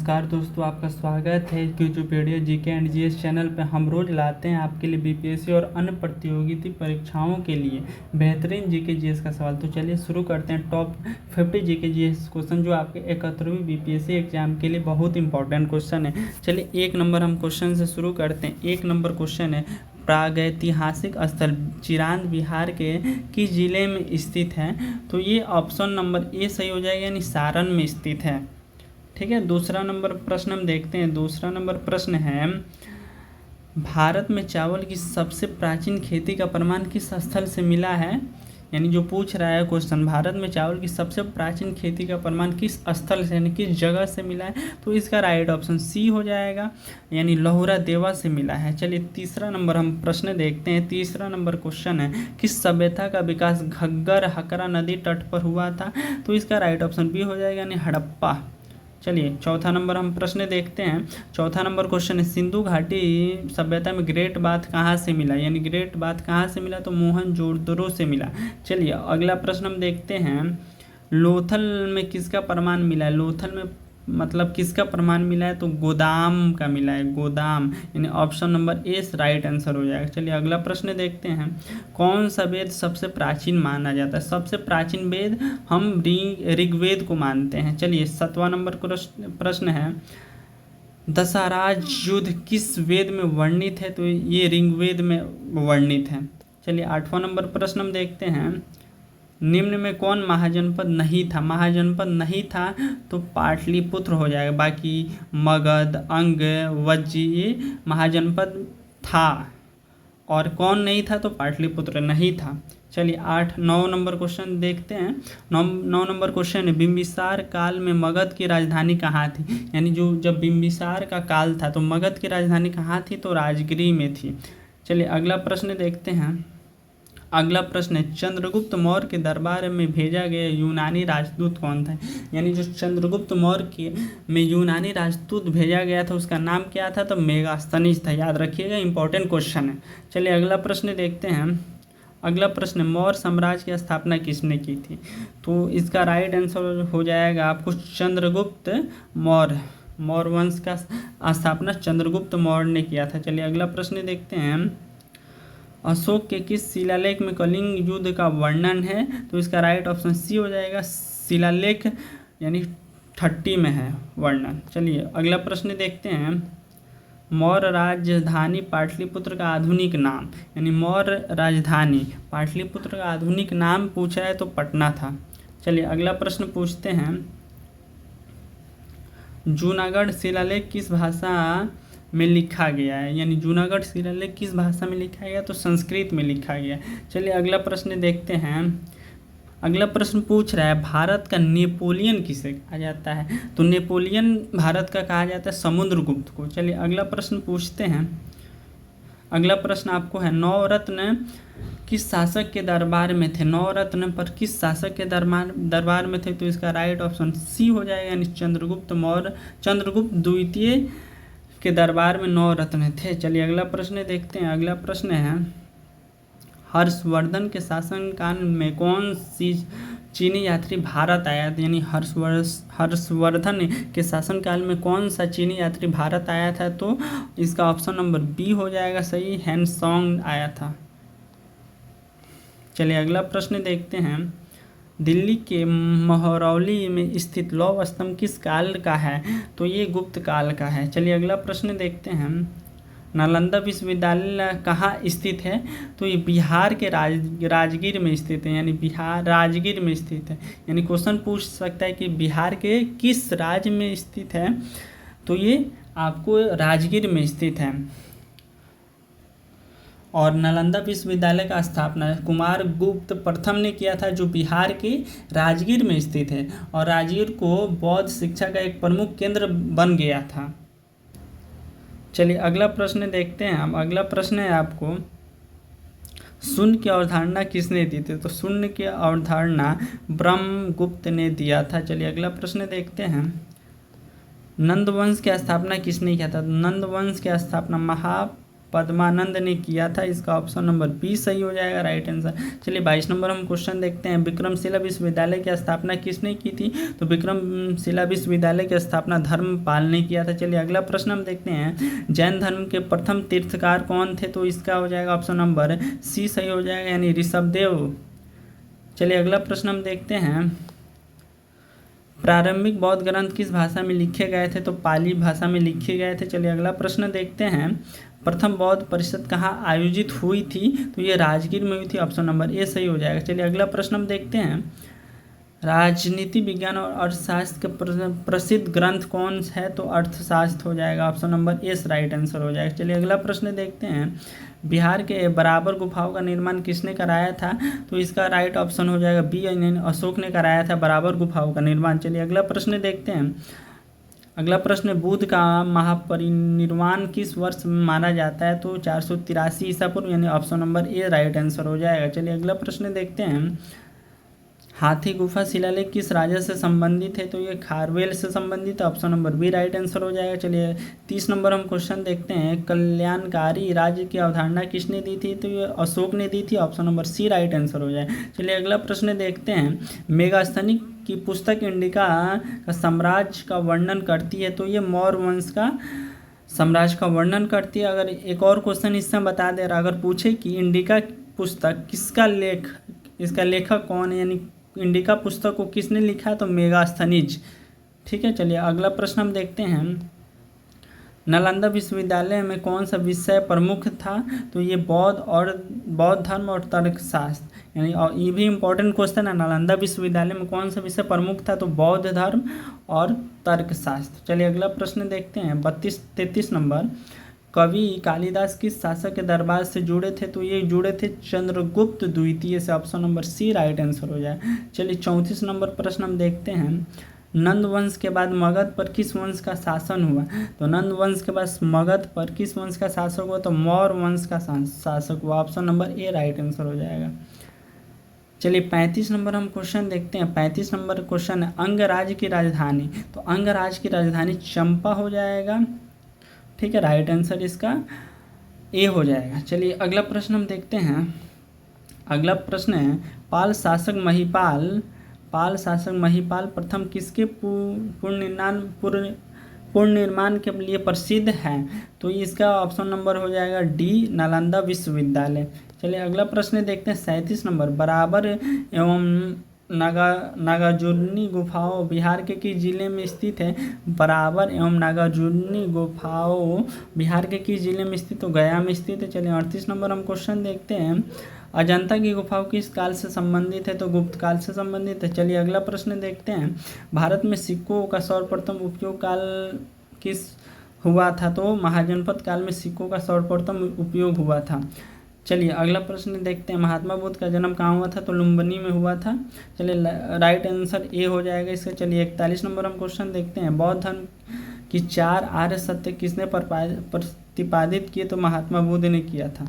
नमस्कार दोस्तों, आपका स्वागत है Wikipedia GK and GS channel पर। हम रोज लाते हैं आपके लिए बीपीएससी और अन्य प्रतियोगिता परीक्षाओं के लिए बेहतरीन जीके जीएस का सवाल। तो चलिए शुरू करते हैं टॉप 50 जीके जीएस क्वेश्चन, जो आपके 71वीं बीपीएससी एग्जाम के लिए बहुत इंपॉर्टेंट क्वेश्चन है। चलिए 1 नंबर हम क्वेश्चन से शुरू करते हैं। 1 नंबर क्वेश्चन है, प्रागैतिहासिक स्थल चिरांद बिहार के किस जिले में स्थित है? तो ये ऑप्शन नंबर ए सही हो जाएगा, यानी सारण में स्थित है। ठीक है। दूसरा नंबर प्रश्न हम देखते हैं। दूसरा नंबर प्रश्न है, भारत में चावल की सबसे प्राचीन खेती का प्रमाण किस स्थल से मिला है? यानी जो पूछ रहा है क्वेश्चन, भारत में चावल की सबसे प्राचीन खेती का प्रमाण किस स्थल से, यानी किस जगह से मिला है? तो इसका राइट ऑप्शन सी हो जाएगा, यानी लहुरा देवा से मिला है। चलिए तीसरा नंबर हम प्रश्न देखते हैं। तीसरा नंबर क्वेश्चन है, किस सभ्यता का विकास घग्गर हकरा नदी तट पर हुआ था? तो इसका राइट ऑप्शन बी हो जाएगा, यानी हड़प्पा। चलिए चौथा नंबर हम प्रश्न देखते हैं। चौथा नंबर क्वेश्चन है, सिंधु घाटी सभ्यता में ग्रेट बाथ कहाँ से मिला? यानी ग्रेट बाथ कहाँ से मिला? तो मोहनजोदड़ो से मिला। चलिए अगला प्रश्न हम देखते हैं, लोथल में किसका प्रमाण मिला है? लोथल में मतलब किसका प्रमाण मिला है? तो गोदाम का मिला है, गोदाम, यानी option number A right answer हो जाएगा। चलिए अगला प्रश्न देखते हैं, कौन सा वेद सबसे प्राचीन माना जाता है? सबसे प्राचीन वेद हम ऋग्वेद को मानते हैं। चलिए 7वां नंबर प्रश्न है, दशराज युद्ध किस वेद में वर्णित है? तो ये ऋग्वेद में वर्णित है। चलिए 8वां नंबर प्रश्न हम देखते हैं, निम्न में कौन महाजनपद नहीं था? महाजनपद नहीं था तो पाटलिपुत्र हो जाएगा, बाकी मगध, अंग, वज्जी ये महाजनपद था, और कौन नहीं था? तो पाटलिपुत्र नहीं था। चलिए 9 नंबर क्वेश्चन देखते हैं। 9 नंबर क्वेश्चन है, बिंबिसार काल में मगध की राजधानी कहाँ थी? यानी जो जब बिंबिसार का काल था तो मगध की राजधानी कहाँ थी? तो राजगिरी में थी। चलिए अगला प्रश्न देखते हैं। अगला प्रश्न है, चंद्रगुप्त मौर्य के दरबार में भेजा गया यूनानी राजदूत कौन था? यानी जो चंद्रगुप्त मौर्य के में यूनानी राजदूत भेजा गया था उसका नाम क्या था? तो मेगास्थनीज था। याद रखिएगा, इंपॉर्टेंट क्वेश्चन है। चलिए अगला प्रश्न देखते हैं। अगला प्रश्न, मौर्य साम्राज्य की स्थापना किसने की थी? तो इसका राइट आंसर हो जाएगा आपको चंद्रगुप्त मौर्य। मौर्य वंश का स्थापना चंद्रगुप्त मौर्य ने किया था। चलिए अगला प्रश्न देखते हैं, अशोक के किस शिलालेख में कलिंग युद्ध का वर्णन है? तो इसका राइट ऑप्शन सी हो जाएगा, शिलालेख यानी 30 में है वर्णन। चलिए अगला प्रश्न देखते हैं, मौर्य राजधानी पाटलिपुत्र का आधुनिक नाम? यानी मौर्य राजधानी पाटलिपुत्र का आधुनिक नाम पूछा है तो पटना था। चलिए अगला प्रश्न पूछते हैं, जूनागढ़ शिलालेख किस भाषा में लिखा गया है? यानी जूनागढ़ शिलालेख किस भाषा में लिखा गया? तो संस्कृत में लिखा गया। चलिए अगला प्रश्न देखते हैं। अगला प्रश्न पूछ रहा है, भारत का नेपोलियन किसे कहा जाता है? तो नेपोलियन भारत का कहा जाता है समुद्रगुप्त को। चलिए अगला प्रश्न पूछते हैं। अगला प्रश्न आपको है, नवरत्न किस शासक के दरबार में थे? नवरत्न पर किस शासक के दरबार में थे? तो इसका राइट ऑप्शन सी हो जाएगा, यानी चंद्रगुप्त मौर्य, चंद्रगुप्त द्वितीय के दरबार में 9 रत्न थे। चलिए अगला प्रश्न देखते हैं। अगला प्रश्न है, हर्षवर्धन के शासनकाल में कौन सी चीनी यात्री भारत आया था? यानी हर्षवर्धन के शासनकाल में कौन सा चीनी यात्री भारत आया था? तो इसका ऑप्शन नंबर बी हो जाएगा सही, हैंसोंग आया था। चलिए अगला प्रश्न देखते हैं, दिल्ली के महरौली में स्थित लौह स्तंभ किस काल का है? तो ये गुप्त काल का है। चलिए अगला प्रश्न देखते हैं, नालंदा विश्वविद्यालय कहाँ स्थित है? तो ये बिहार के राजगीर में स्थित है, यानी बिहार राजगीर में स्थित है। यानी क्वेश्चन पूछ सकता है कि बिहार के किस राज्य में स्थित है? तो ये आपको राजगीर में स्थित है। और नालंदा विश्वविद्यालय का स्थापना कुमार गुप्त प्रथम ने किया था, जो बिहार के राजगीर में स्थित है, और राजगीर को बौद्ध शिक्षा का एक प्रमुख केंद्र बन गया था। चलिए अगला प्रश्न देखते हैं हम। अगला प्रश्न है आपको, शून्य की अवधारणा किसने दी थी? तो शून्य की अवधारणा ब्रह्मगुप्त ने दिया था। चलिए अगला प्रश्न देखते हैं, नंद वंश की स्थापना किसने किया था? नंद वंश की स्थापना पद्मानंद ने किया था। इसका ऑप्शन नंबर बी सही हो जाएगा राइट आंसर। चलिए 22 नंबर हम क्वेश्चन देखते हैं। विक्रमशिला विश्वविद्यालय की स्थापना किसने की थी? तो विक्रमशिला विश्वविद्यालय की स्थापना धर्मपाल ने किया था। चलिए अगला प्रश्न हम देखते हैं। जैन धर्म के प्रथम तीर्थकार कौन थे? तो इसका हो जाएगा ऑप्शन नंबर सी सही हो जाएगा, यानी ऋषभदेव। चलिए अगला प्रश्न हम देखते हैं। प्रारंभिक बौद्ध ग्रंथ किस भाषा में लिखे गए थे? तो पाली भाषा में लिखे गए थे। चलिए अगला प्रश्न देखते हैं। प्रथम बौद्ध परिषद कहाँ आयोजित हुई थी? तो ये राजगीर में हुई थी। ऑप्शन नंबर ए सही हो जाएगा। चलिए अगला प्रश्न हम देखते हैं। राजनीति विज्ञान और अर्थशास्त्र के प्रसिद्ध ग्रंथ कौन है? तो अर्थशास्त्र हो जाएगा। Option number A right answer हो जाएगा। चलिए अगला प्रश्न देखते हैं। बिहार के बराबर गुफाओं का निर्माण किसने कराया था? तो इसका राइट ऑप्शन हो जाएगा बी, अशोक ने कराया था बराबर गुफाओं का निर्माण। चलिए अगला प्रश्न देखते हैं। अगला प्रश्न, बुद्ध का महापरिनिर्वाण किस वर्ष में माना जाता है? तो 483 ईसा पूर्व, यानी option number A right answer हो जाएगा। चलिए अगला प्रश्न देखते हैं। हाथी गुफा शिलालेख किस राजा से संबंधित है? तो ये खारवेल से संबंधित है। Option number B right answer हो जाएगा। चलिए 30 नंबर हम क्वेश्चन देखते हैं। कल्याणकारी राज्य की अवधारणा किसने दी थी? तो ये अशोक ने दी थी। Option number C right answer हो जाएगा। चलिए अगला प्रश्न देखते हैं। मेगास्थनी की पुस्तक इंडिका का साम्राज्य का वर्णन करती है। तो ये मौर्य वंश का साम्राज्य का वर्णन करती है। अगर एक और क्वेश्चन इससे बता दे रहा, अगर पूछे कि इंडिका पुस्तक किसका इसका लेखक कौन है, यानी इंडिका पुस्तक को किसने लिखा है? तो मेगास्थनीज। ठीक है। चलिए अगला प्रश्न हम देखते हैं। नालंदा विश्वविद्यालय में कौन सा विषय प्रमुख था? तो ये बौद्ध धर्म और तर्कशास्त्र, यानी और ये भी इम्पोर्टेंट क्वेश्चन है। नालंदा विश्वविद्यालय में कौन सा विषय प्रमुख था? तो बौद्ध धर्म और तर्कशास्त्र। चलिए अगला प्रश्न देखते हैं। 33 नंबर। कवि कालिदास किस शासक के दरबार से जुड़े थे? तो ये जुड़े थे चंद्रगुप्त द्वितीय से। Option number C right answer हो जाए। चलिए 34 नंबर प्रश्न हम देखते हैं। नंद वंश के बाद मगध पर किस वंश का शासन हुआ? तो नंद वंश के बाद मगध पर किस वंश का शासक हुआ? तो मौर्य वंश का शासक हुआ। Option number A right answer हो जाएगा। चलिए 35 नंबर हम क्वेश्चन देखते हैं। 35 नंबर क्वेश्चन है, अंगराज्य की राजधानी। तो अंगराज्य की राजधानी चंपा हो जाएगा। ठीक है, राइट आंसर इसका ए हो जाएगा। चलिए अगला प्रश्न हम देखते हैं। अगला प्रश्न है, पाल शासक महिपाल प्रथम किसके पूर्ण निर्माण के लिए प्रसिद्ध है? तो इसका ऑप्शन नंबर हो जाएगा डी, नालंदा विश्वविद्यालय। चलिए अगला प्रश्न देखते हैं। 37 नंबर, बराबर एवं नागार्जुनी गुफाओं बिहार के किस जिले में स्थित है? बराबर एवं नागार्जुनी गुफाओं बिहार के किस जिले में स्थित? तो गया में स्थित है। चलिए 38 नंबर हम क्वेश्चन देखते हैं। अजंता की गुफाओं किस काल से संबंधित है? तो गुप्त काल से संबंधित है। चलिए अगला प्रश्न देखते हैं। भारत में सिक्कों का सर्वप्रथम उपयोग काल किस हुआ था? तो महाजनपद काल में सिक्कों का सर्वप्रथम उपयोग हुआ था। चलिए अगला प्रश्न देखते हैं। महात्मा बुद्ध का जन्म कहाँ हुआ था? तो लुम्बिनी में हुआ था। चलिए राइट आंसर ए हो जाएगा इसका। चलिए 41 नंबर हम क्वेश्चन देखते हैं। बौद्ध धर्म की 4 आर्य सत्य किसने प्रतिपादित किए? तो महात्मा बुद्ध ने किया था।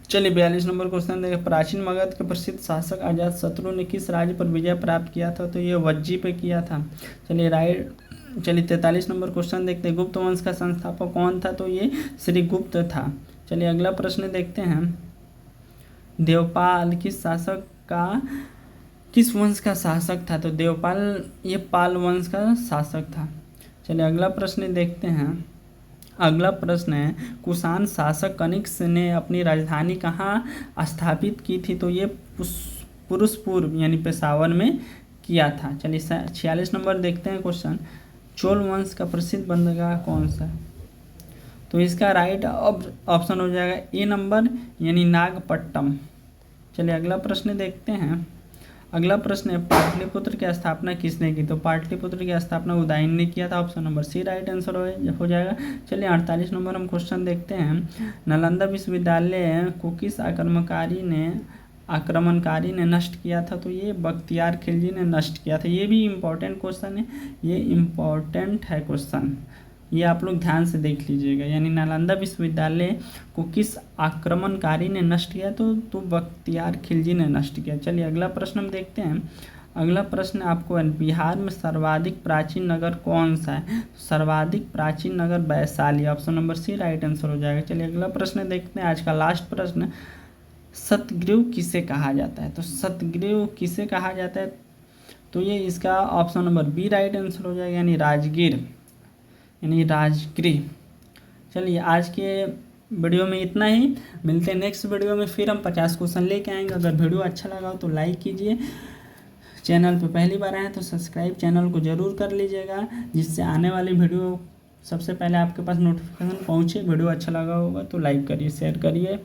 चलिए 42 नंबर क्वेश्चन देखें। प्राचीन मगध के प्रसिद्ध शासक अजातशत्रु ने किस राज्य पर विजय प्राप्त किया था? तो ये वज्जी पे किया था। चलिए 43 नंबर क्वेश्चन देखते हैं। गुप्त वंश का संस्थापक कौन था? तो ये श्री गुप्त था। चलिए अगला प्रश्न देखते हैं। देवपाल किस वंश का शासक था? तो देवपाल ये पाल वंश का शासक था। चलिए अगला प्रश्न देखते हैं। अगला प्रश्न है, कुषाण शासक कनिष्क ने अपनी राजधानी कहाँ स्थापित की थी? तो ये पुरुषपुर यानी पेशावर में किया था। चलिए 46 नंबर देखते हैं क्वेश्चन। चोल वंश का प्रसिद्ध बंदरगाह कौन सा? तो इसका राइट ऑप्शन हो जाएगा ए नंबर, यानी नागपट्टनम। चलिए अगला प्रश्न देखते हैं। अगला प्रश्न है, पाटलिपुत्र की स्थापना किसने की? तो पाटलिपुत्र की स्थापना उदयन ने किया था। Option number C right answer हो जाएगा। चलिए 48 नंबर हम क्वेश्चन देखते हैं। नालंदा विश्वविद्यालय को किस आक्रमणकारी ने नष्ट किया था? तो ये बख्तियार खिलजी ने नष्ट किया था। ये भी इम्पोर्टेंट क्वेश्चन है, ये इम्पोर्टेंट है क्वेश्चन, ये आप लोग ध्यान से देख लीजिएगा। यानी नालंदा विश्वविद्यालय को किस आक्रमणकारी ने नष्ट किया? तो बख्तियार खिलजी ने नष्ट किया। चलिए अगला प्रश्न हम देखते हैं। अगला प्रश्न आपको है, बिहार में सर्वाधिक प्राचीन नगर कौन सा है? सर्वाधिक प्राचीन नगर Vaishali, option number C right answer हो जाएगा। चलिए अगला प्रश्न देखते हैं, आज का लास्ट प्रश्न, सतगिरु किसे कहा जाता है? तो सतगिरु किसे कहा जाता है? तो ये इसका option number B right answer हो जाएगा, यानी राजगीर, यानी राजगिरी। चलिए आज के वीडियो में इतना ही, मिलते हैं नेक्स्ट वीडियो में, फिर हम 50 क्वेश्चन लेके आएंगे। अगर वीडियो अच्छा लगा हो तो लाइक कीजिए, चैनल पे पहली बार आए तो सब्सक्राइब चैनल को ज़रूर कर लीजिएगा, जिससे आने वाली वीडियो सबसे पहले आपके पास नोटिफिकेशन पहुँचे। वीडियो अच्छा लगा होगा तो लाइक करिए, शेयर करिए।